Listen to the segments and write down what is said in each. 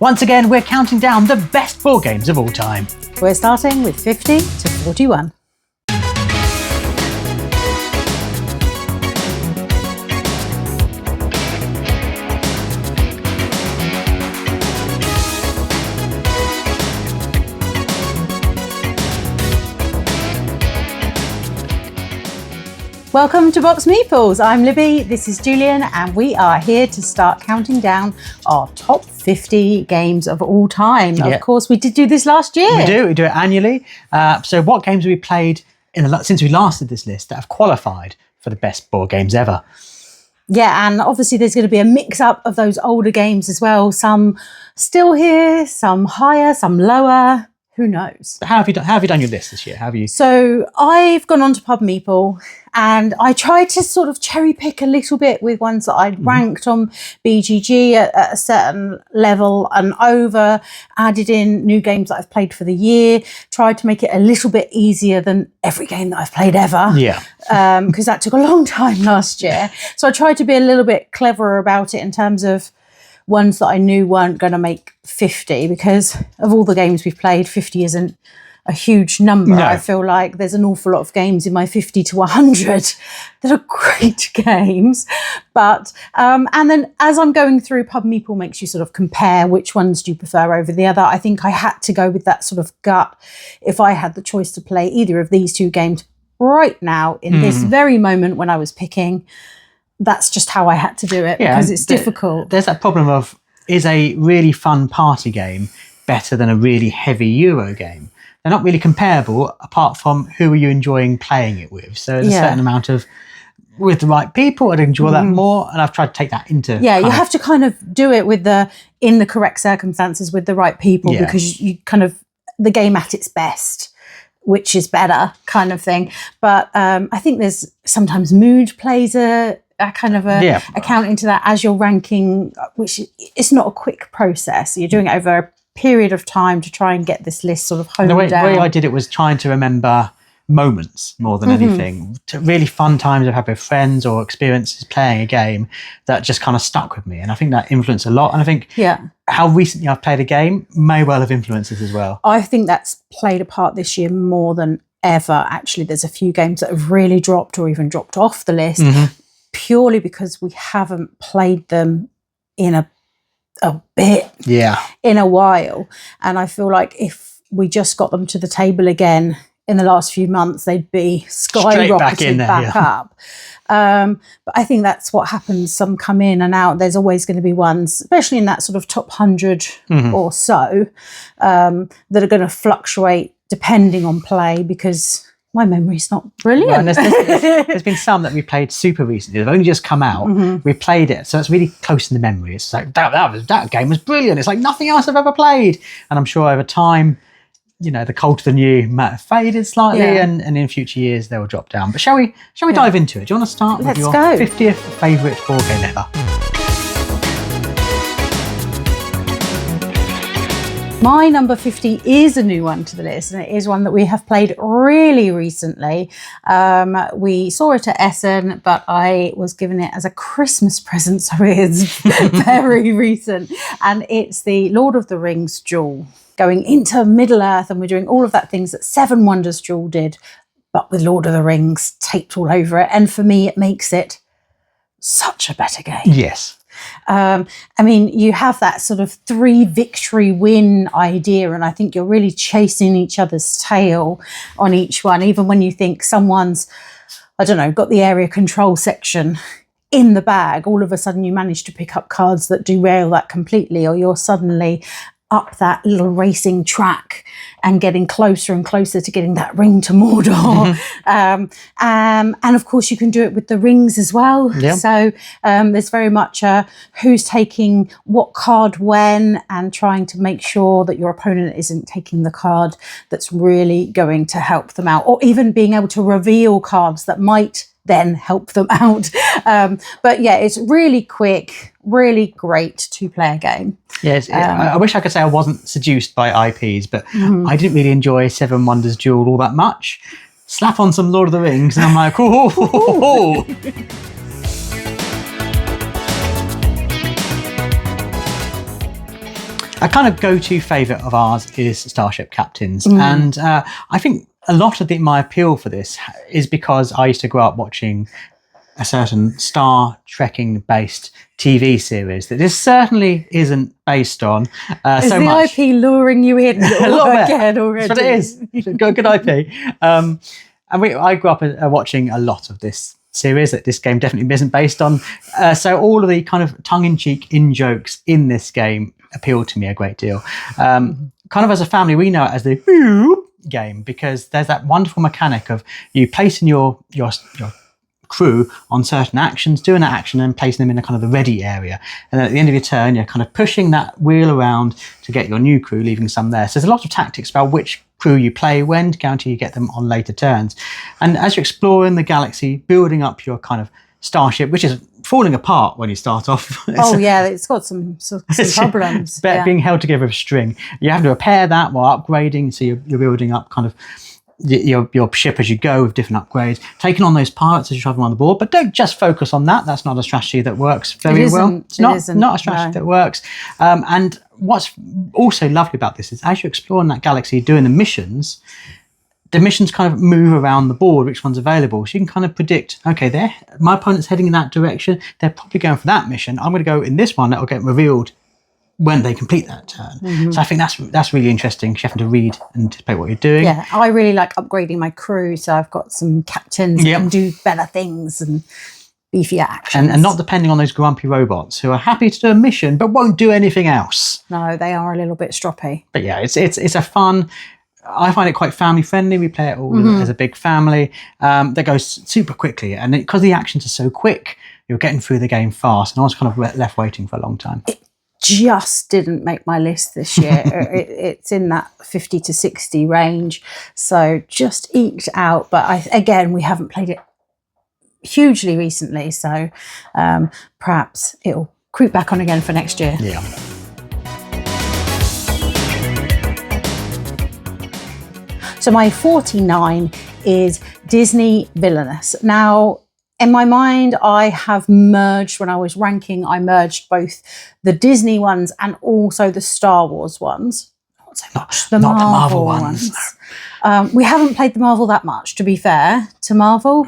Once again, we're counting down the best board games of all time. We're starting with 50 to 41. Welcome to BoxedMeeples. I'm Libby, this is Julian, and we are here to start counting down our top 50 games of all time. Yeah. Of course, we did do this last year. We do it annually. So what games have we played since we last did this list that have qualified for the best board games ever? Yeah, and obviously there's going to be a mix-up of those older games as well. Some still here, some higher, some lower. Who knows? How have you done your list this year? How have you? So I've gone on to PubMeeple and I tried to sort of cherry pick a little bit with ones that I'd ranked on BGG at a certain level and over, added in new games that I've played for the year, tried to make it a little bit easier than every game that I've played ever. Yeah. Because that took a long time last year. So I tried to be a little bit cleverer about it in terms of ones that I knew weren't going to make 50, because of all the games we've played, 50 isn't a huge number. No. I feel like there's an awful lot of games in my 50 to 100 that are great games. But, and then as I'm going through, PubMeeple makes you sort of compare which ones do you prefer over the other. I think I had to go with that sort of gut. If I had the choice to play either of these two games right now, in this very moment when I was picking, that's just how I had to do it, because it's difficult. There's that problem of, is a really fun party game better than a really heavy Euro game? They're not really comparable apart from who are you enjoying playing it with. So there's a certain amount of, with the right people, I'd enjoy that more. And I've tried to take that into... Yeah, you have to kind of do it in the correct circumstances with the right people, because you kind of, the game at its best, which is better kind of thing. But I think there's sometimes mood plays a kind of account into that as you're ranking, which it's not a quick process. You're doing it over a period of time to try and get this list sort of honed down. The way I did it was trying to remember moments more than anything. Really fun times I've had with friends or experiences playing a game that just kind of stuck with me. And I think that influenced a lot. And I think how recently I've played a game may well have influenced it as well. I think that's played a part this year more than ever. Actually, there's a few games that have really dropped or even dropped off the list. Purely because we haven't played them in a bit, in a while. And I feel like if we just got them to the table again in the last few months, they'd be skyrocketed back up. But I think that's what happens. Some come in and out. There's always going to be ones, especially in that sort of top 100 or so, that are going to fluctuate depending on play, because my memory's not brilliant. Well, there's been some that we played super recently. They've only just come out. We played it, so it's really close in the memory. It's like, that game was brilliant. It's like nothing else I've ever played. And I'm sure over time, the cold to the new might have faded slightly, and in future years they will drop down. But shall we dive into it? Do you want to start with your 50th favourite board game ever? My number 50 is a new one to the list, and it is one that we have played really recently. We saw it at Essen, but I was given it as a Christmas present, so it is very recent. And it's the Lord of the Rings duel, going into Middle-earth, and we're doing all of that things that Seven Wonders duel did, but with Lord of the Rings taped all over it. And for me, it makes it such a better game. Yes. I mean, you have that sort of 3 victory win idea, and I think you're really chasing each other's tail on each one. Even when you think someone's, I don't know, got the area control section in the bag, all of a sudden you manage to pick up cards that derail that completely, or you're suddenly up that little racing track and getting closer and closer to getting that ring to Mordor. And of course you can do it with the rings as well. So there's very much who's taking what card when, and trying to make sure that your opponent isn't taking the card that's really going to help them out, or even being able to reveal cards that might then help them out. But yeah, it's really quick, really great 2-player game. Yes, I wish I could say I wasn't seduced by IPs, but I didn't really enjoy Seven Wonders Duel all that much. Slap on some Lord of the Rings and I'm like, oh. A kind of go-to favourite of ours is Starship Captains, and I think a lot of my appeal for this is because I used to grow up watching a certain Star Trekking based TV series that this certainly isn't based on. Is so the much. IP luring you in A lot of again already? That's what it is. It's got good IP. And I grew up watching a lot of this series that this game definitely isn't based on. So all of the kind of tongue-in-cheek in-jokes in this game appeal to me a great deal. Kind of as a family, we know it as the game because there's that wonderful mechanic of you placing your crew on certain actions, doing that action and placing them in a kind of the ready area, and then at the end of your turn you're kind of pushing that wheel around to get your new crew, leaving some there. So there's a lot of tactics about which crew you play when to guarantee you get them on later turns. And as you're exploring the galaxy, building up your kind of starship, which is falling apart when you start off. It's got some problems. Being held together with string. You have to repair that while upgrading, so you're building up kind of your ship as you go with different upgrades, taking on those pirates as you travel around the board. But don't just focus on that. That's not a strategy that works very well. It's not a strategy that works. And what's also lovely about this is as you're exploring that galaxy, doing the missions kind of move around the board, which one's available. So you can kind of predict, okay, my opponent's heading in that direction. They're probably going for that mission. I'm going to go in this one that will get revealed when they complete that turn. So I think that's really interesting because you have to read and anticipate what you're doing. Yeah, I really like upgrading my crew, so I've got some captains that can do better things and beefier actions. And not depending on those grumpy robots who are happy to do a mission but won't do anything else. No, they are a little bit stroppy. But yeah, it's a fun. I find it quite family friendly. We play it all as a big family. That goes super quickly, and because the actions are so quick, you're getting through the game fast. And I was kind of left waiting for a long time. Just didn't make my list this year. It's in that 50 to 60 range, so just eked out. But we haven't played it hugely recently, so perhaps it'll creep back on again for next year. Yeah. So my 49 is Disney Villainous. Now, in my mind, I have merged, when I was ranking, I merged both the Disney ones and also the Star Wars ones. Not so much the Marvel ones. No. We haven't played the Marvel that much, to be fair, to Marvel,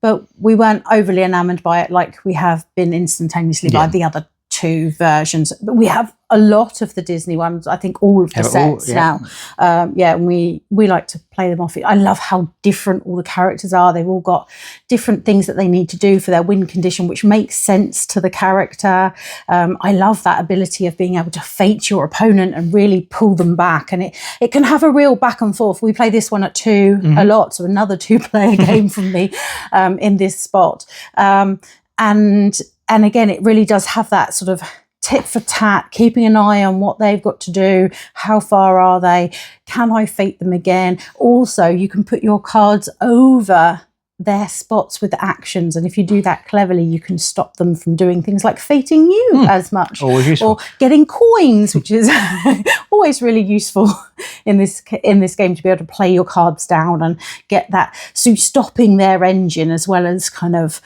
but we weren't overly enamoured by it like we have been instantaneously by the other two versions. But we have a lot of the Disney ones, I think all of the sets now. And we like to play them off. I love how different all the characters are. They've all got different things that they need to do for their win condition, which makes sense to the character. I love that ability of being able to fate your opponent and really pull them back. And it can have a real back and forth. We play this one at 2 a lot, so another 2-player game from me in this spot. And again, it really does have that sort of tit for tat, keeping an eye on what they've got to do. How far are they? Can I fate them again? Also, you can put your cards over their spots with actions. And if you do that cleverly, you can stop them from doing things like fating you as much. Always useful. Or getting coins, which is always really useful in this game, to be able to play your cards down and get that. So stopping their engine as well as kind of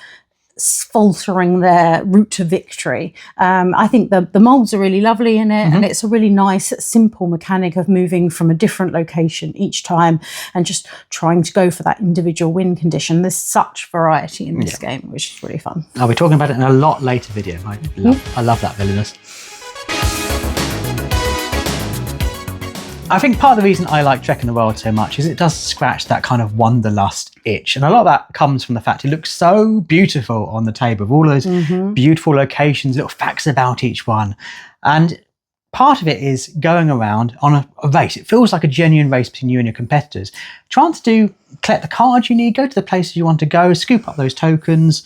faltering their route to victory. I think the molds are really lovely in it, and it's a really nice, simple mechanic of moving from a different location each time and just trying to go for that individual win condition. There's such variety in this game, which is really fun. I'll be talking about it in a lot later video. I love that villainous. I think part of the reason I like Trek in the World so much is it does scratch that kind of wanderlust itch. And a lot of that comes from the fact it looks so beautiful on the table with all those beautiful locations, little facts about each one. And part of it is going around on a race. It feels like a genuine race between you and your competitors. Trying to collect the cards you need, go to the places you want to go, scoop up those tokens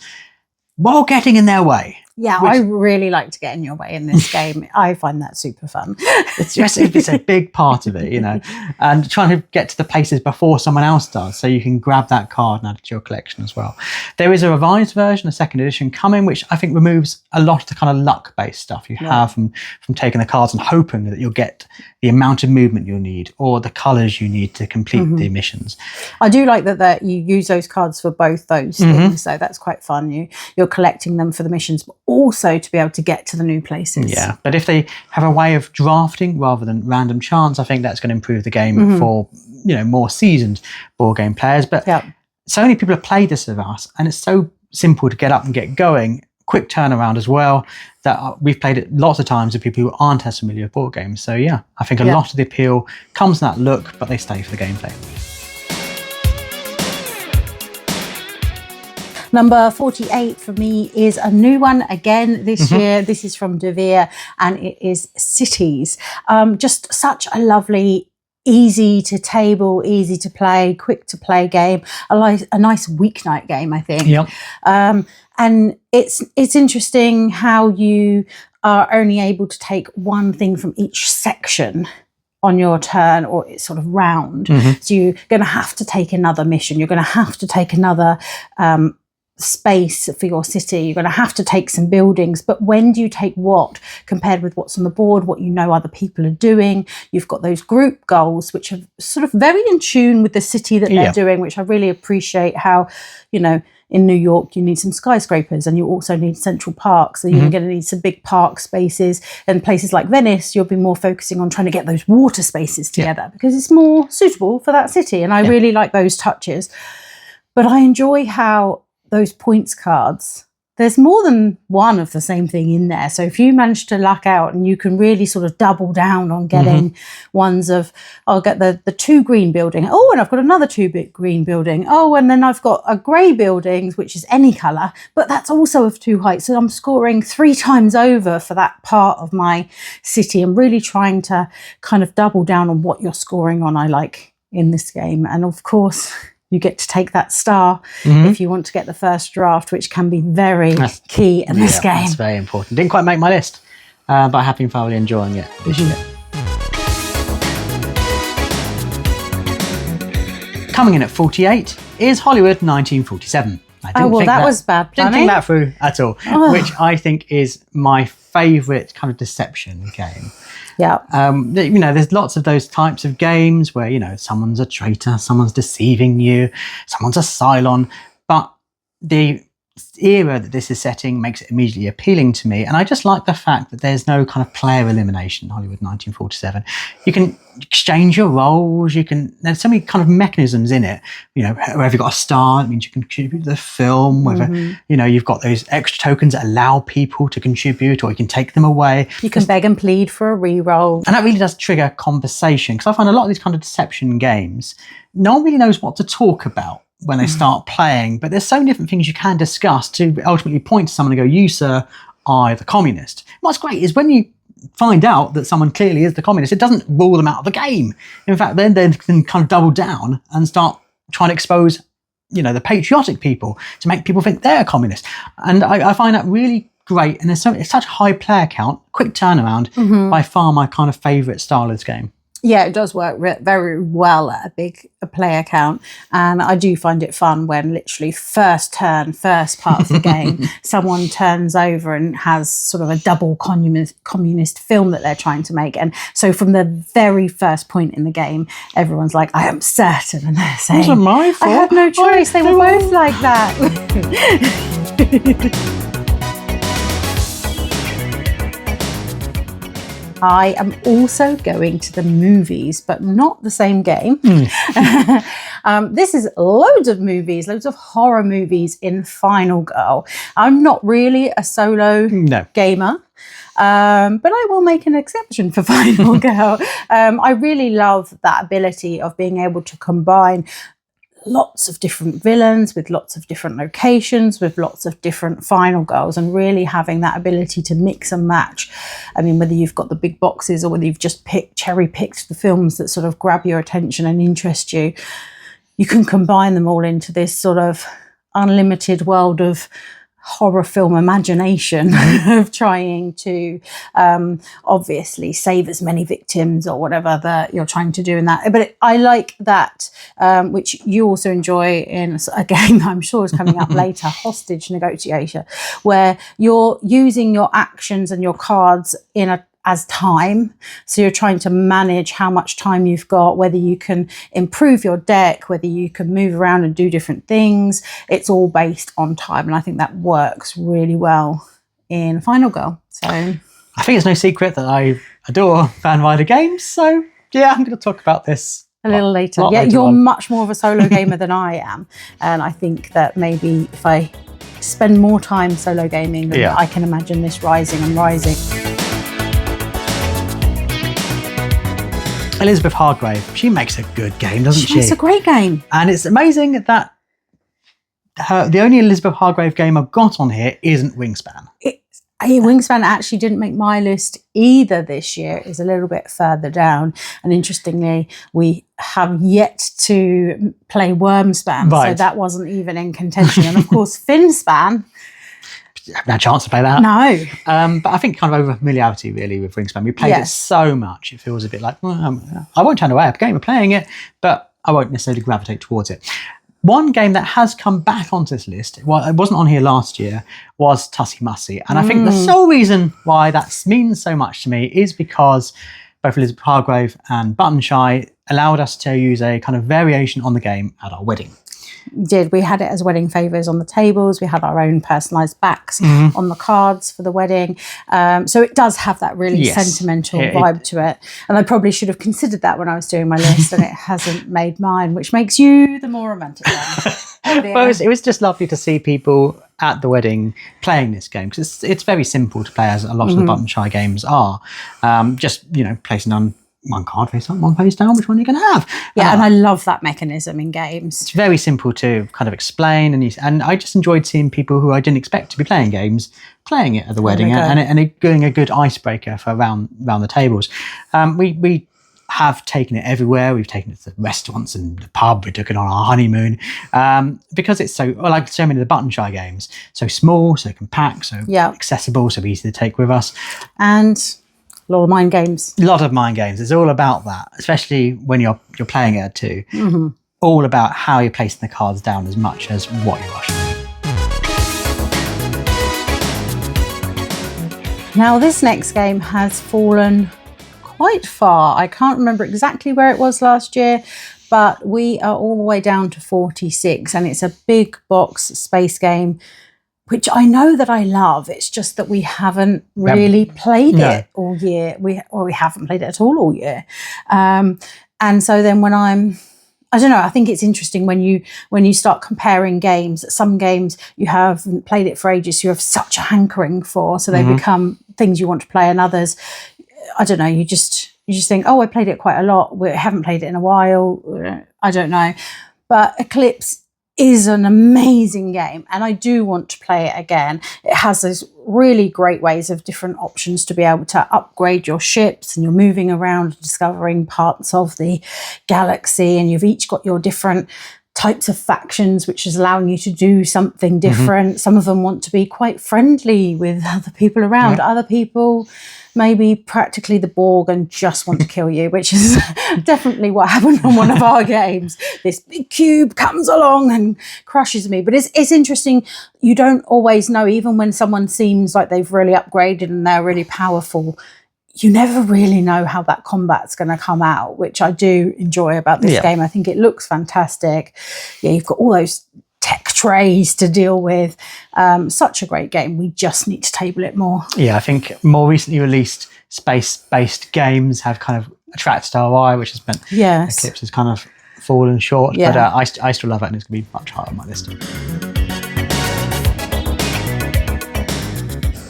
while getting in their way. Yeah, I really like to get in your way in this game. I find that super fun. It's a big part of it, you know, and trying to get to the places before someone else does, so you can grab that card and add it to your collection as well. There is a revised version, a second edition coming, which I think removes a lot of the kind of luck-based stuff you have from taking the cards and hoping that you'll get the amount of movement you'll need or the colours you need to complete the missions. I do like that you use those cards for both those things, so that's quite fun. You're collecting them for the missions, but also to be able to get to the new places. Yeah, but if they have a way of drafting rather than random chance, I think that's going to improve the game for, more seasoned board game players. But so many people have played this with us, and it's so simple to get up and get going. Quick turnaround as well, that we've played it lots of times with people who aren't as familiar with board games. So yeah, I think a lot of the appeal comes from that look, but they stay for the gameplay. Number 48 for me is a new one again this year. This is from De Vere, and it is Cities. Just such a lovely, easy to table, easy to play, quick to play game. A nice weeknight game, I think. Yep. And it's interesting how you are only able to take one thing from each section on your turn, or it's sort of round. So you're going to have to take another mission. You're going to have to take another space for your city. You're going to have to take some buildings, but when do you take what compared with what's on the board, what other people are doing? You've got those group goals which are sort of very in tune with the city that they're doing, which I really appreciate. How in New York you need some skyscrapers, and you also need central parks, so you're going to need some big park spaces. And places like Venice, you'll be more focusing on trying to get those water spaces together because it's more suitable for that city, and I really like those touches. But I enjoy how those points cards, there's more than one of the same thing in there. So if you manage to luck out, and you can really sort of double down on getting ones of, I'll get the 2 green building. Oh, and I've got another 2 big green building. Oh, and then I've got a grey building, which is any colour, but that's also of 2 heights. So I'm scoring 3 times over for that part of my city. I'm really trying to kind of double down on what you're scoring on, I like, in this game. And of course, you get to take that star if you want to get the first draft, which can be very key in this game. That's very important. Didn't quite make my list, but I have been thoroughly enjoying it this year. Coming in at 48 is Hollywood 1947. That was bad planning. Didn't think that through at all, which I think is my favourite kind of deception game. Yeah. There's lots of those types of games where, someone's a traitor, someone's deceiving you, someone's a Cylon, but the era that this is setting makes it immediately appealing to me. And I just like the fact that there's no kind of player elimination in Hollywood 1947. You can exchange your roles, there's so many kind of mechanisms in it. Wherever you've got a star, it means you can contribute to the film, whether, you've got those extra tokens that allow people to contribute, or you can take them away. You can beg and plead for a re-roll. And that really does trigger conversation, because I find a lot of these kind of deception games, no one really knows what to talk about when they start playing, but there's so many different things you can discuss to ultimately point to someone and go, you, sir, are the communist. What's great is when you find out that someone clearly is the communist, it doesn't rule them out of the game. In fact, then they can kind of double down and start trying to expose, the patriotic people to make people think they're a communist. And I find that really great. And it's such a high player count, quick turnaround, by far my kind of favourite stylist game. Yeah, it does work very well at a big player count. And I do find it fun when literally first part of the game, someone turns over and has sort of a double communist film that they're trying to make. And so from the very first point in the game, everyone's like, I am certain. And they're saying, it wasn't my fault. I had no choice. They were both like that. I am also going to the movies, but not the same game. This is loads of movies, loads of horror movies in Final Girl. I'm not really a solo gamer, but I will make an exception for Final Girl. I really love that ability of being able to combine lots of different villains with lots of different locations with lots of different final girls, and really having that ability to mix and match. I mean, whether you've got the big boxes or whether you've just cherry picked the films that sort of grab your attention and interest you, you can combine them all into this sort of unlimited world of horror film imagination of trying to obviously save as many victims or whatever that you're trying to do in that. But I like that, which you also enjoy in a game that I'm sure is coming up later, Hostage Negotiation, where you're using your actions and your cards as time. So you're trying to manage how much time you've got, whether you can improve your deck, whether you can move around and do different things. It's all based on time. And I think that works really well in Final Girl. So I think it's no secret that I adore Van Ryder games. So yeah, I'm going to talk about this a little later. Yeah, you're much more of a solo gamer than I am. And I think that maybe if I spend more time solo gaming, then I can imagine this rising and rising. Elizabeth Hargrave, she makes a good game, doesn't she? She makes a great game. And it's amazing that the only Elizabeth Hargrave game I've got on here isn't Wingspan. Wingspan actually didn't make my list either this year. It's a little bit further down. And interestingly, we have yet to play Wormspan. Right. So that wasn't even in contention. And of course, Finspan. No chance to play that. No. But I think kind of over familiarity really with Wingspan. We played it so much. It feels a bit like, I won't turn away a game of playing it, but I won't necessarily gravitate towards it. One game that has come back onto this list, well, it wasn't on here last year, was Tussie Mussie. And I think the sole reason why that means so much to me is because both Elizabeth Hargrave and Buttonshy allowed us to use a kind of variation on the game at our wedding. We had it as wedding favours on the tables. We had our own personalised backs on the cards for the wedding. So it does have that really sentimental vibe to it. And I probably should have considered that when I was doing my list, and it hasn't made mine, which makes you the more romantic one. Well, it was just lovely to see people at the wedding playing this game, because it's very simple to play, as a lot of the Buttonshy games are. Just, placing on one card face up, one face down, which one are you going to have? Yeah, and I love that mechanism in games. It's very simple to kind of explain, and I just enjoyed seeing people who I didn't expect to be playing games playing it at the wedding, and it doing a good icebreaker for around the tables. We have taken it everywhere. We've taken it to restaurants and the pub. We took it on our honeymoon because it's so, like so many of the Buttonshy games, so small, so compact, so accessible, so easy to take with us. And a lot of mind games. A lot of mind games. It's all about that, especially when you're playing it at two. All about how you're placing the cards down as much as what you're rushing. Now, this next game has fallen quite far. I can't remember exactly where it was last year, but we are all the way down to 46, and it's a big box space game, which I know that I love. It's just that we haven't really played it all year. We haven't played it at all year. And so then when I don't know, I think it's interesting when you start comparing games. Some games you haven't played it for ages, so you have such a hankering for, so they become things you want to play, and others, I don't know, you just think, oh, I played it quite a lot. We haven't played it in a while. I don't know. But Eclipse is an amazing game, and I do want to play it again. It has those really great ways of different options to be able to upgrade your ships, and you're moving around discovering parts of the galaxy, and you've each got your different types of factions, which is allowing you to do something different. Some of them want to be quite friendly with other people around. Other people maybe practically the Borg and just want to kill you, which is definitely what happened on one of our games. This big cube comes along and crushes me. But it's interesting. You don't always know, even when someone seems like they've really upgraded and they're really powerful, you never really know how that combat's going to come out, which I do enjoy about this game. I think it looks fantastic. Yeah, you've got all those tech trays to deal with. Such a great game. We just need to table it more. Yeah, I think more recently released space-based games have kind of attracted our eye, which has meant Eclipse has kind of fallen short. But I still love it, and it's going to be much higher on my list.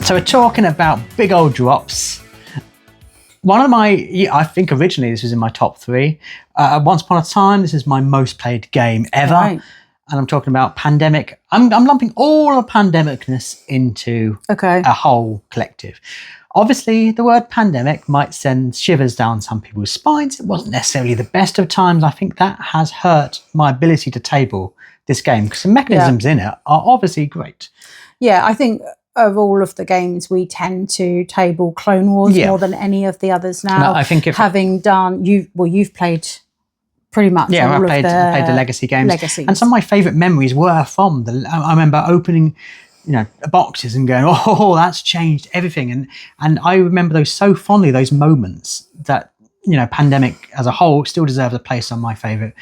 So we're talking about big old drops. One of my, I think originally this was in my top 3. Once Upon a Time, this is my most played game ever. Right. And I'm talking about Pandemic. I'm lumping all of Pandemicness into a whole collective. Obviously, the word pandemic might send shivers down some people's spines. It wasn't necessarily the best of times. I think that has hurt my ability to table this game, because the mechanisms in it are obviously great. Yeah, I think of all of the games, we tend to table Clone Wars more than any of the others now. No, I think you've played pretty much all I played the Legacy games. And some of my favourite memories were from I remember opening, boxes and going, oh, that's changed everything. And I remember those so fondly, those moments that, Pandemic as a whole still deserves a place on my favourite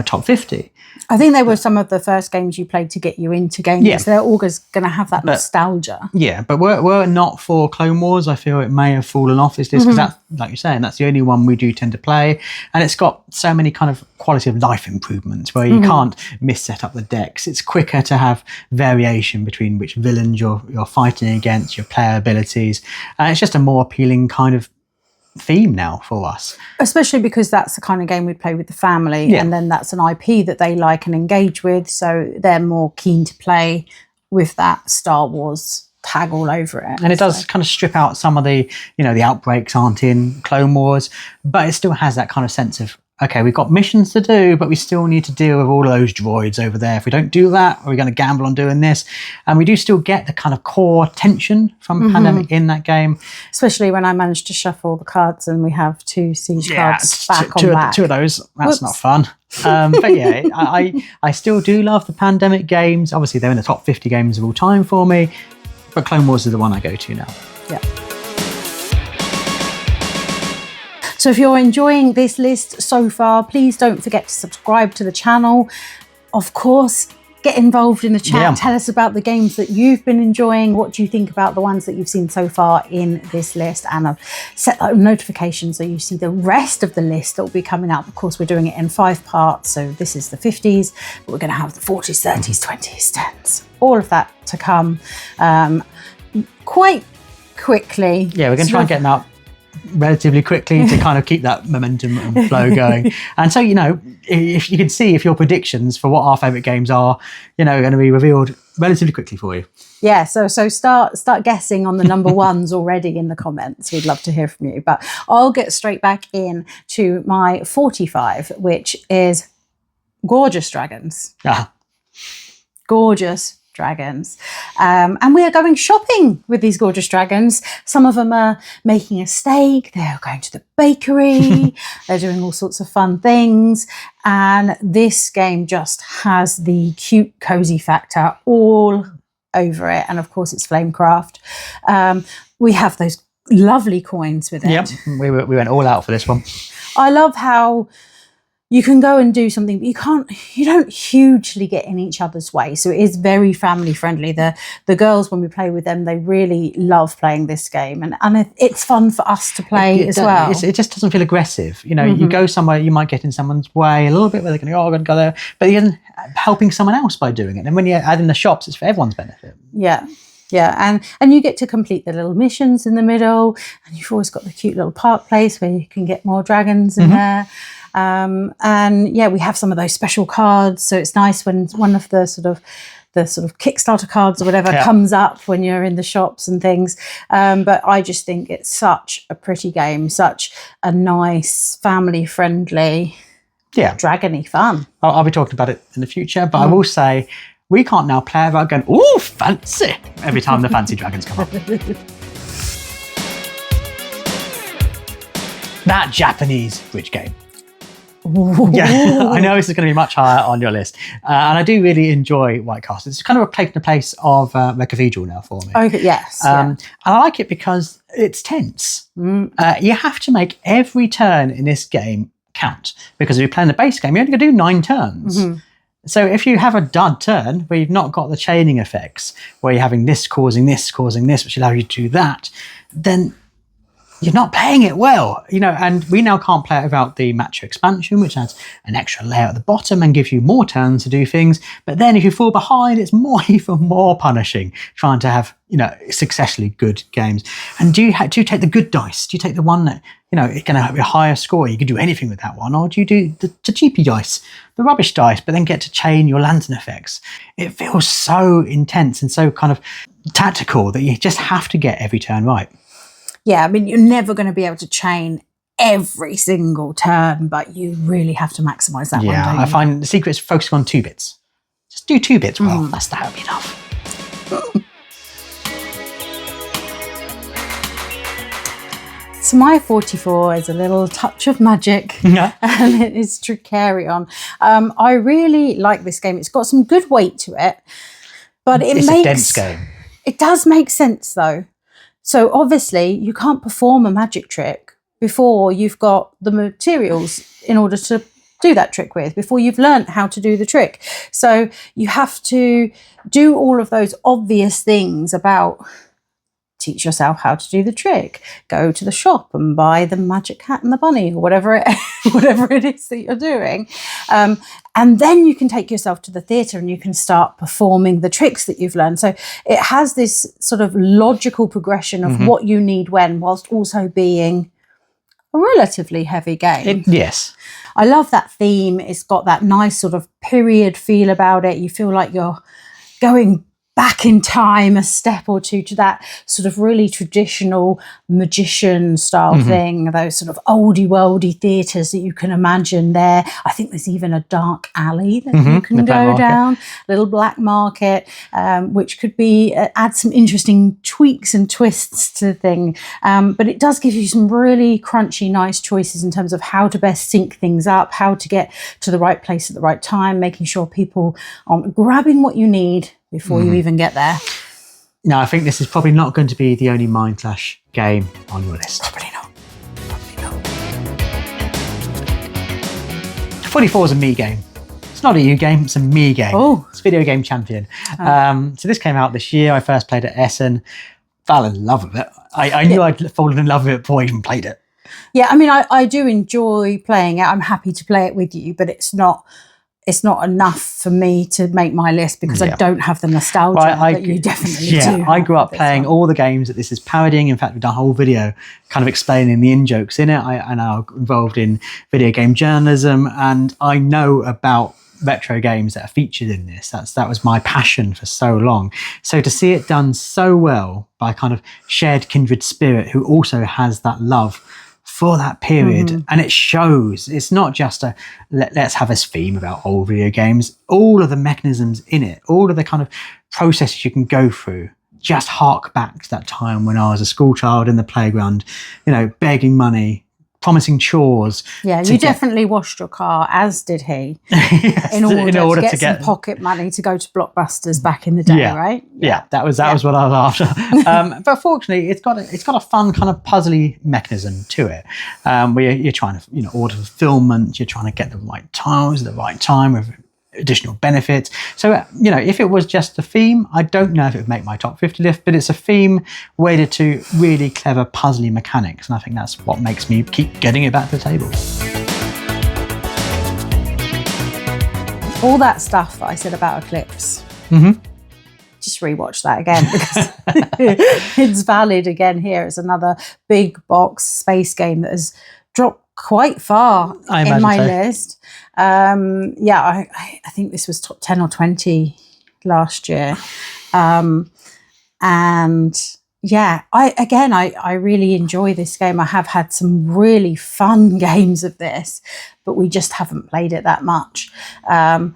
top 50. I think they were some of the first games you played to get you into games. Yeah. So they're always going to have that nostalgia. Yeah, but were it not for Clone Wars, I feel it may have fallen off this list, because that's, like you're saying, that's the only one we do tend to play, and it's got so many kind of quality of life improvements where you can't mis-set up the decks. It's quicker to have variation between which villains you're fighting against, your player abilities, and it's just a more appealing kind of theme now for us, especially because that's the kind of game we play with the family, and then that's an IP that they like and engage with, so they're more keen to play with that Star Wars tag all over it. And it does kind of strip out some of the the outbreaks aren't in Clone Wars, but it still has that kind of sense of, okay, we've got missions to do, but we still need to deal with all of those droids over there. If we don't do that, are we going to gamble on doing this? And we do still get the kind of core tension from Pandemic in that game. Especially when I managed to shuffle the cards and we have 2 siege cards back on back. Two of those, that's not fun. But yeah, I still do love the Pandemic games. Obviously, they're in the top 50 games of all time for me, but Clone Wars is the one I go to now. Yeah. So if you're enjoying this list so far, please don't forget to subscribe to the channel. Of course, get involved in the chat. Yeah. Tell us about the games that you've been enjoying. What do you think about the ones that you've seen so far in this list? And I've set that notification so you see the rest of the list that will be coming up. Of course, we're doing it in 5 parts. So this is the 50s, but we're going to have the 40s, 30s, 20s, 10s, all of that to come quite quickly. Yeah, we're going to try and get them out relatively quickly to kind of keep that momentum and flow going. And so, if you can see if your predictions for what our favourite games are, are going to be revealed relatively quickly for you. Yeah, so start guessing on the number ones already in the comments. We'd love to hear from you. But I'll get straight back in to my 45, which is Gorgeous Dragons. Gorgeous Dragons. And we are going shopping with these gorgeous dragons. Some of them are making a steak, they're going to the bakery, they're doing all sorts of fun things. And this game just has the cute, cozy factor all over it. And of course, it's Flamecraft. We have those lovely coins with it. Yep, we went all out for this one. I love how you can go and do something, but you don't hugely get in each other's way. So it is very family friendly. The girls, when we play with them, they really love playing this game. And it's fun for us to play as well. It just doesn't feel aggressive. You go somewhere, you might get in someone's way a little bit where they're going, I'm going to go there. But you're helping someone else by doing it. And when you add in the shops, it's for everyone's benefit. Yeah. Yeah, and you get to complete the little missions in the middle. And you've always got the cute little park place where you can get more dragons in there. And yeah, we have some of those special cards, so it's nice when one of the sort of Kickstarter cards or whatever comes up when you're in the shops and things. But I just think it's such a pretty game, such a nice family friendly, dragony fun. I'll be talking about it in the future, but I will say we can't now play without going, ooh, fancy, every time the fancy dragons come up. That Japanese bridge game. Yeah, I know this is going to be much higher on your list. And I do really enjoy White Castle. It's kind of taken the place of the Cathedral now for me. Okay, yes. And I like it because it's tense. You have to make every turn in this game count, because if you're playing the base game, you're only going to do 9 turns. So if you have a dud turn where you've not got the chaining effects, where you're having this causing this, which allows you to do that, then you're not playing it well, and we now can't play it without the Matcha expansion, which adds an extra layer at the bottom and gives you more turns to do things. But then if you fall behind, it's even more punishing trying to have, successfully good games. And do you take the good dice? Do you take the one that, it's going to have a higher score, you can do anything with that one? Or do you do the cheapy dice, the rubbish dice, but then get to chain your lantern effects? It feels so intense and so kind of tactical that you just have to get every turn right. Yeah, I mean, you're never going to be able to chain every single turn, but you really have to maximise that one, don't you? I find the secret is focusing on 2 bits. Just do 2 bits well. That'll be enough. So my 44 is a little touch of magic, and it is Tricarion. I really like this game. It's got some good weight to it, but it's a dense game. It does make sense, though. So obviously you can't perform a magic trick before you've got the materials in order to do that trick with, before you've learnt how to do the trick. So you have to do all of those obvious things about teach yourself how to do the trick, go to the shop and buy the magic hat and the bunny, or whatever it is that you're doing. And then you can take yourself to the theatre and you can start performing the tricks that you've learned. So it has this sort of logical progression of what you need when, whilst also being a relatively heavy game. Yes. I love that theme. It's got that nice sort of period feel about it. You feel like you're going back in time a step or two to that sort of really traditional magician style thing, those sort of oldie worldy theatres that you can imagine there. I think there's even a dark alley that you can go down, little black market, which could be add some interesting tweaks and twists to the thing. But it does give you some really crunchy, nice choices in terms of how to best sync things up, how to get to the right place at the right time, making sure people are grabbing what you need before you even get there. No, I think this is probably not going to be the only Mind Clash game on your list. Probably not. 44 is a me game. It's not a you game, it's a me game. Oh. It's Video Game Champion. So this came out this year. I first played it at Essen. Fell in love with it. I knew I'd fallen in love with it before I even played it. Yeah, I mean, I do enjoy playing it. I'm happy to play it with you, but it's not enough for me to make my list because I don't have the nostalgia that you definitely do. I grew up playing all the games that this is parodying. In fact, we've done a whole video kind of explaining the in-jokes in it. I'm now involved in video game journalism, and I know about retro games that are featured in this. That was my passion for so long. So to see it done so well by kind of shared kindred spirit who also has that love for that period, and it shows. It's not just a let's have a theme about old video games. All of the mechanisms in it, all of the kind of processes you can go through, just hark back to that time when I was a school child in the playground, begging money, promising chores. Yeah, you definitely washed your car, as did he, yes, in order to get some pocket money to go to Blockbusters back in the day, right? Yeah, that was what I was after. But fortunately, it's got a fun kind of puzzly mechanism to it, where you're trying to order fulfillment, you're trying to get the right tiles at the right time with additional benefits. So if it was just a theme, I don't know if it would make my top 50 list, but it's a theme weighted to really clever puzzly mechanics, and I think that's what makes me keep getting it back to the table. All that stuff that I said about Eclipse, just rewatch that again because it's valid again here. It's another big box space game that has dropped quite far in my list. I think this was top 10 or 20 last year. I really enjoy this game. I have had some really fun games of this, but we just haven't played it that much. And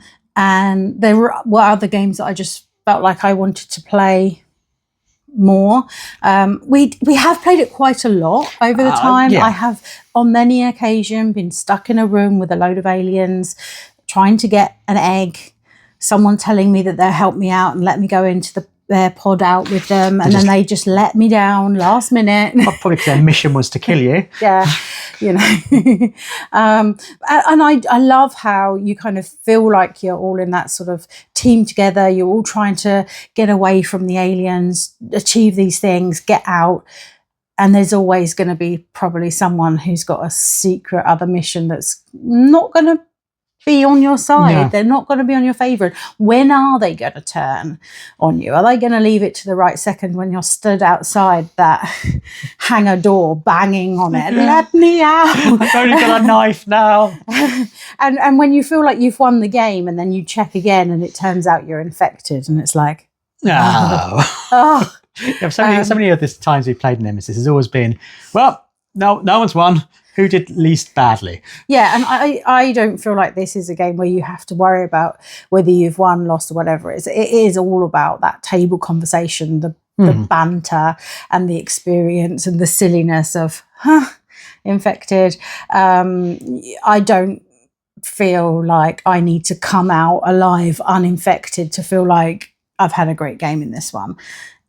there were other games that I just felt like I wanted to play more. We have played it quite a lot over the time. I have on many occasions been stuck in a room with a load of aliens trying to get an egg, someone telling me that they'll help me out and let me go into their pod out with them, and then they just let me down last minute. Probably because their mission was to kill you. Yeah, and I love how you kind of feel like you're all in that sort of team together. You're all trying to get away from the aliens, achieve these things, get out. And there's always going to be probably someone who's got a secret other mission that's not going to be on your side. Yeah. They're not going to be on your favour. When are they going to turn on you? Are they going to leave it to the right second when you're stood outside that hangar door banging on it? Let me out. I've only got a knife now. And when you feel like you've won the game and then you check again and it turns out you're infected and it's like, oh. Yeah, so many of the times we've played Nemesis has always been, well, no one's won. Who did least badly? Yeah, and I don't feel like this is a game where you have to worry about whether you've won, lost, or whatever. It is all about that table conversation, the banter and the experience and the silliness of infected. I don't feel like I need to come out alive uninfected to feel like I've had a great game in this one.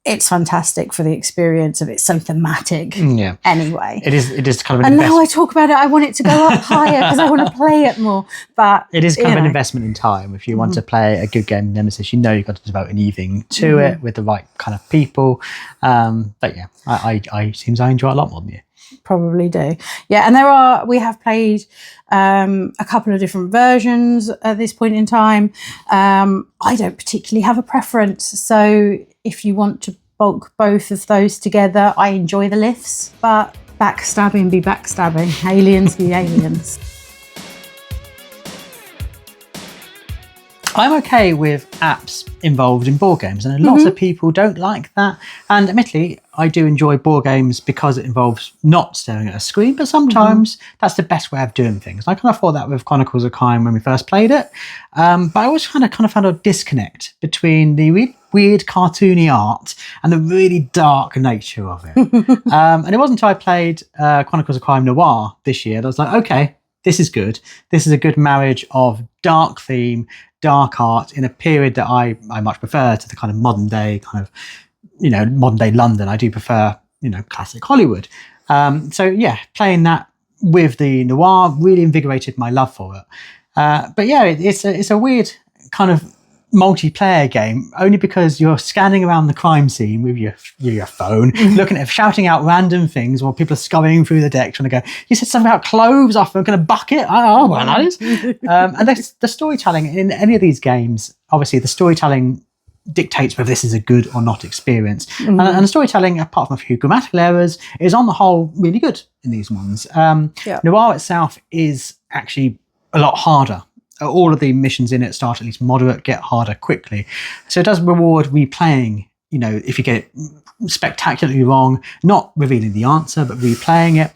it's fantastic for the experience of it's so thematic. Yeah. Anyway, It is kind of an and now I talk about it, I want it to go up higher because I want to play it more. But it is kind of an investment in time. If you want to play a good game of Nemesis, you've got to devote an evening to it with the right kind of people. But yeah, I seems I enjoy it a lot more than you. Probably do. Yeah, and we have played a couple of different versions at this point in time. I don't particularly have a preference, so if you want to bulk both of those together, I enjoy the lifts, but backstabbing be backstabbing, aliens be aliens. I'm okay with apps involved in board games, and lots of people don't like that. And admittedly, I do enjoy board games because it involves not staring at a screen, but sometimes that's the best way of doing things. I kind of thought that with Chronicles of Crime when we first played it, but I always kind of found a disconnect between the weird cartoony art and the really dark nature of it. And it wasn't until I played Chronicles of Crime Noir this year that I was like, okay, this is good. This is a good marriage of dark theme, dark art in a period that I much prefer to the kind of modern day modern day London. I do prefer, classic Hollywood. So yeah, playing that with the noir really invigorated my love for it. But yeah, it's a weird kind of multiplayer game, only because you're scanning around the crime scene with your phone, looking at shouting out random things while people are scurrying through the deck trying to go, you said something about cloves off a kind of bucket. I don't know what that is. And the storytelling in any of these games, obviously the storytelling dictates whether this is a good or not experience. And the storytelling, apart from a few grammatical errors, is on the whole really good in these ones. Noir itself is actually a lot harder. All of the missions in it start at least moderate, get harder quickly. So it does reward replaying, if you get it spectacularly wrong, not revealing the answer, but replaying it.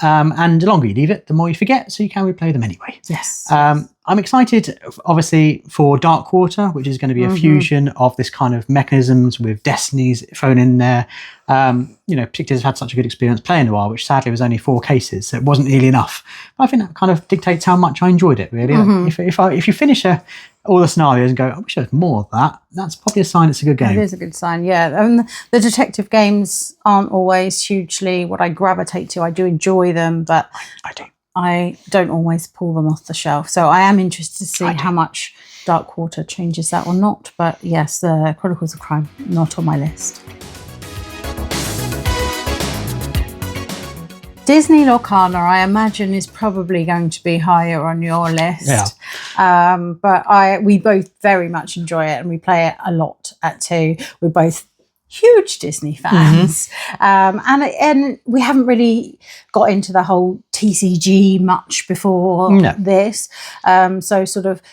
And the longer you leave it, the more you forget, so you can replay them anyway. Yes. I'm excited, obviously, for Dark Quarter, which is going to be a fusion of this kind of mechanisms with destinies thrown in there. Particularly I've had such a good experience playing Noir, which sadly was only 4 cases, so it wasn't really enough. But I think that kind of dictates how much I enjoyed it, really. If you finish all the scenarios and go, I wish there was more of that, that's probably a sign it's a good game. It is a good sign, yeah. And the detective games aren't always hugely what I gravitate to. I do enjoy them, but I don't always pull them off the shelf. So I am interested to see how much Dark Quarter changes that or not. But yes, the Chronicles of Crime, not on my list. Disney Lorcana, I imagine, is probably going to be higher on your list. Yeah. But we both very much enjoy it, and we play it a lot at 2. We're both huge Disney fans. And we haven't really got into the whole TCG much before this. So sort of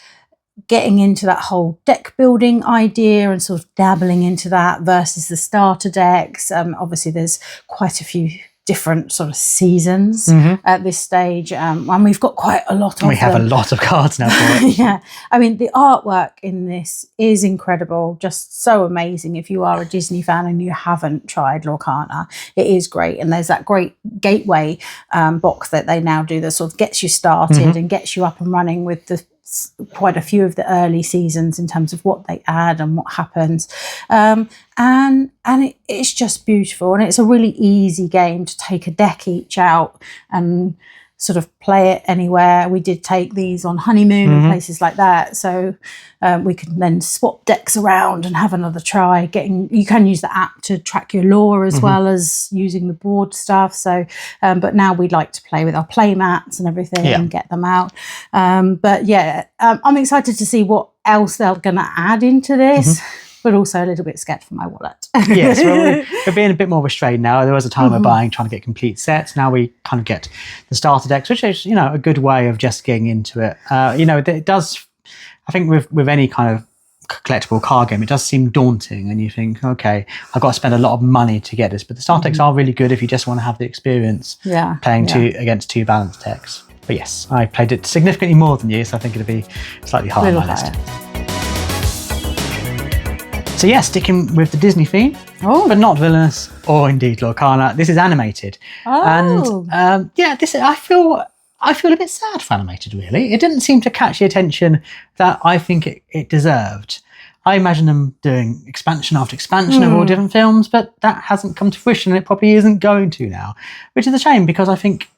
getting into that whole deck building idea and sort of dabbling into that versus the starter decks. Obviously, there's quite a few different sort of seasons at this stage, and we've got quite a lot of we have a lot of cards now for it. Yeah, I mean the artwork in this is incredible, just so amazing. If you are a Disney fan and you haven't tried Lorcana, it is great. And there's that great gateway box that they now do that sort of gets you started and gets you up and running with quite a few of the early seasons in terms of what they add and what happens, and it's just beautiful, and it's a really easy game to take a deck each out and sort of play it anywhere. We did take these on honeymoon and places like that, so we can then swap decks around and have another try. You can use the app to track your lore as well as using the board stuff. So, but now we'd like to play with our play mats and everything and get them out. But yeah, I'm excited to see what else they're going to add into this. But also a little bit scared for my wallet. Yes, well, we're being a bit more restrained now. There was a time of trying to get complete sets. Now we kind of get the starter decks, which is, a good way of just getting into it. It does, I think with any kind of collectible card game, it does seem daunting, and you think, okay, I've got to spend a lot of money to get this. But the starter decks are really good if you just want to have the experience playing against 2 balanced decks. But yes, I played it significantly more than you, so I think it'll be slightly higher on my list. So yeah, sticking with the Disney theme, but not villainous or indeed Lorcana. This is animated, and I feel a bit sad for animated. Really, it didn't seem to catch the attention that I think it deserved. I imagine them doing expansion after expansion of all different films, but that hasn't come to fruition, and it probably isn't going to now, which is a shame, because I think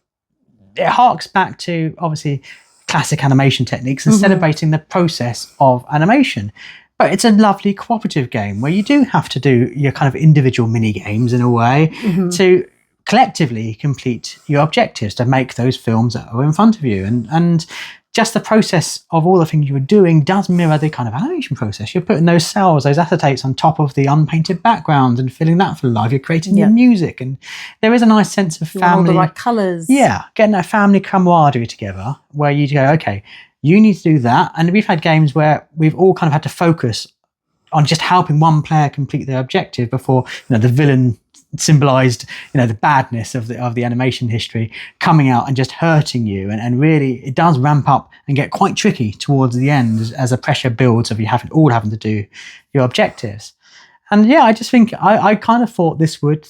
it harks back to, obviously, classic animation techniques and celebrating the process of animation. But it's a lovely cooperative game where you do have to do your kind of individual mini games in a way to collectively complete your objectives, to make those films that are in front of you. And just the process of all the things you were doing does mirror the kind of animation process. You're putting those cells, those acetates on top of the unpainted background and filling that full of life. You're creating your music, and there is a nice sense of family. All the right colours. Yeah, getting that family camaraderie together where you go, okay, you need to do that. And we've had games where we've all kind of had to focus on just helping one player complete their objective before, the villain symbolized, the badness of the animation history coming out and just hurting you. And really, it does ramp up and get quite tricky towards the end as the pressure builds of you having to do your objectives. And yeah, I just think I kind of thought this would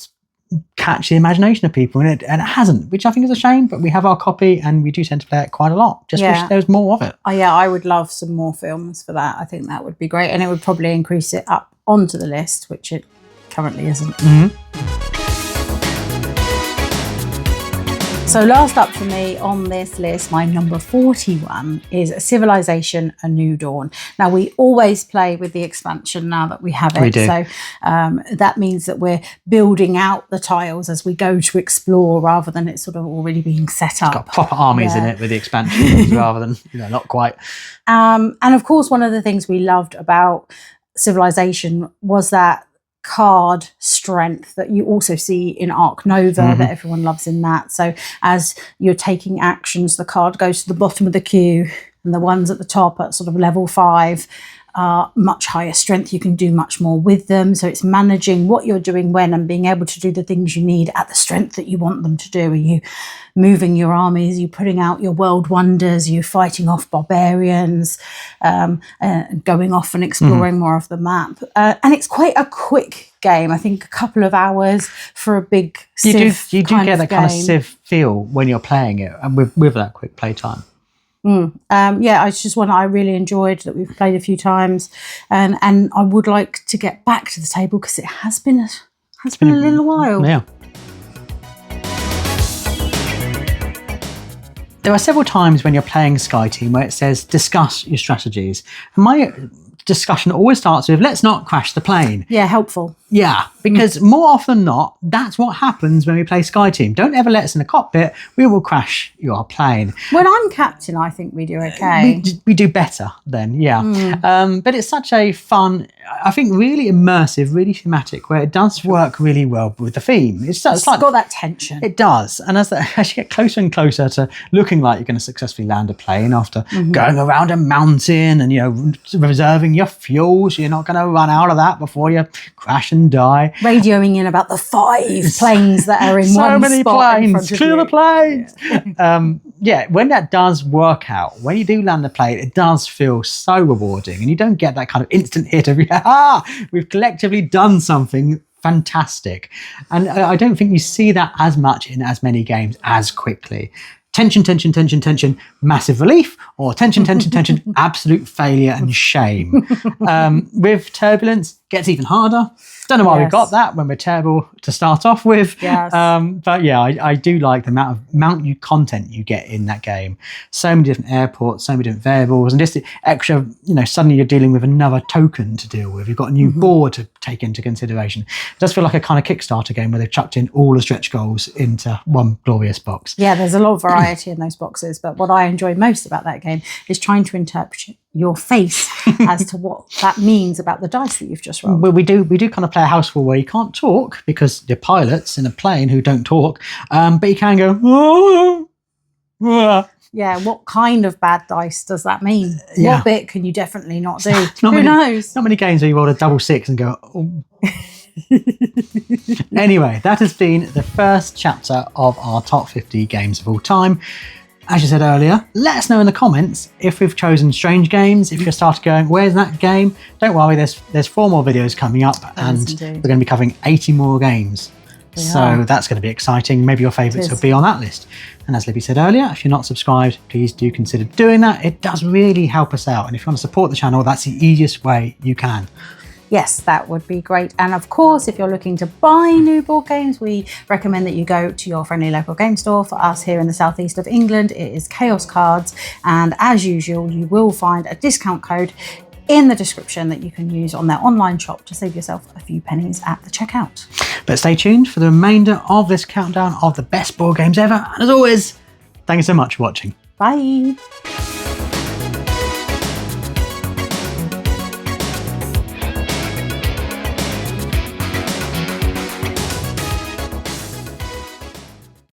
catch the imagination of people, and it hasn't, which I think is a shame. But we have our copy and we do tend to play it quite a lot. Just wish there was more of it. Oh yeah, I would love some more films for that. I think that would be great, and it would probably increase it up onto the list, which it currently isn't. So last up for me on this list, my number 41 is Civilization: A New Dawn. Now, we always play with the expansion now that we have it. We do. So that means that we're building out the tiles as we go to explore, rather than it sort of already being set up. It's got proper armies in it with the expansions rather than, not quite. And of course, one of the things we loved about Civilization was that card strength that you also see in Arc Nova, that everyone loves in that. So as you're taking actions, the card goes to the bottom of the queue, and the ones at the top at sort of level 5 are much higher strength. You can do much more with them. So it's managing what you're doing when, and being able to do the things you need at the strength that you want them to do. Are you moving your armies? Are you putting out your world wonders? Are you fighting off barbarians? Going off and exploring more of the map. And it's quite a quick game. I think a couple of hours for a big Civ. You do get that kind of Civ feel when you're playing it, and with that quick play time. It's just one I really enjoyed, that we've played a few times, and I would like to get back to the table because it has been a little while. Yeah. There are several times when you're playing Sky Team where it says discuss your strategies, and my discussion always starts with let's not crash the plane. Yeah, helpful. Yeah, because more often than not, that's what happens when we play Sky Team. Don't ever let us in the cockpit. We will crash your plane. When I'm captain, I think we do okay. We do better then, yeah. But it's such a fun, I think, really immersive, really thematic, where it does work really well with the theme. It's like, got that tension. It does. And as you get closer and closer to looking like you're going to successfully land a plane after going around a mountain and, reserving your fuel, so you're not going to run out of that before you crash and die. Radioing in about the 5 planes that are in so one many spot in planes, front of clear you. the planes. When that does work out, when you do land the plane, it does feel so rewarding, and you don't get that kind of instant hit of we've collectively done something fantastic. And I don't think you see that as much in as many games as quickly. Tension, tension, tension, tension, massive relief, or tension, tension, tension, absolute failure and shame. With turbulence, gets even harder. Don't know why we got that when we're terrible to start off with. Yes. But yeah, I do like the amount of content you get in that game. So many different airports, so many different variables, and just the extra, suddenly you're dealing with another token to deal with. You've got a new board to take into consideration. It does feel like a kind of Kickstarter game where they've chucked in all the stretch goals into one glorious box. Yeah, there's a lot of variety in those boxes, but what I enjoy most about that game is trying to interpret your face as to what that means about the dice that you've just rolled. Well, we do kind of play a houseful where you can't talk because you're pilots in a plane who don't talk, but you can go, oh, oh. Yeah, what kind of bad dice does that mean? Yeah. What bit can you definitely not do? Who knows? Not many games where you roll a double 6 and go, oh. Anyway, that has been the first chapter of our top 50 games of all time. As you said earlier, let us know in the comments if we've chosen strange games, if you started going, where's that game? Don't worry, there's 4 more videos coming up, and we're going to be covering 80 more games. So that's going to be exciting. Maybe your favourites will be on that list. And as Libby said earlier, if you're not subscribed, please do consider doing that. It does really help us out. And if you want to support the channel, that's the easiest way you can. Yes, that would be great. And of course, if you're looking to buy new board games, we recommend that you go to your friendly local game store. For us here in the southeast of England, it is Chaos Cards. And as usual, you will find a discount code in the description that you can use on their online shop to save yourself a few pennies at the checkout. But stay tuned for the remainder of this countdown of the best board games ever. And as always, thank you so much for watching. Bye.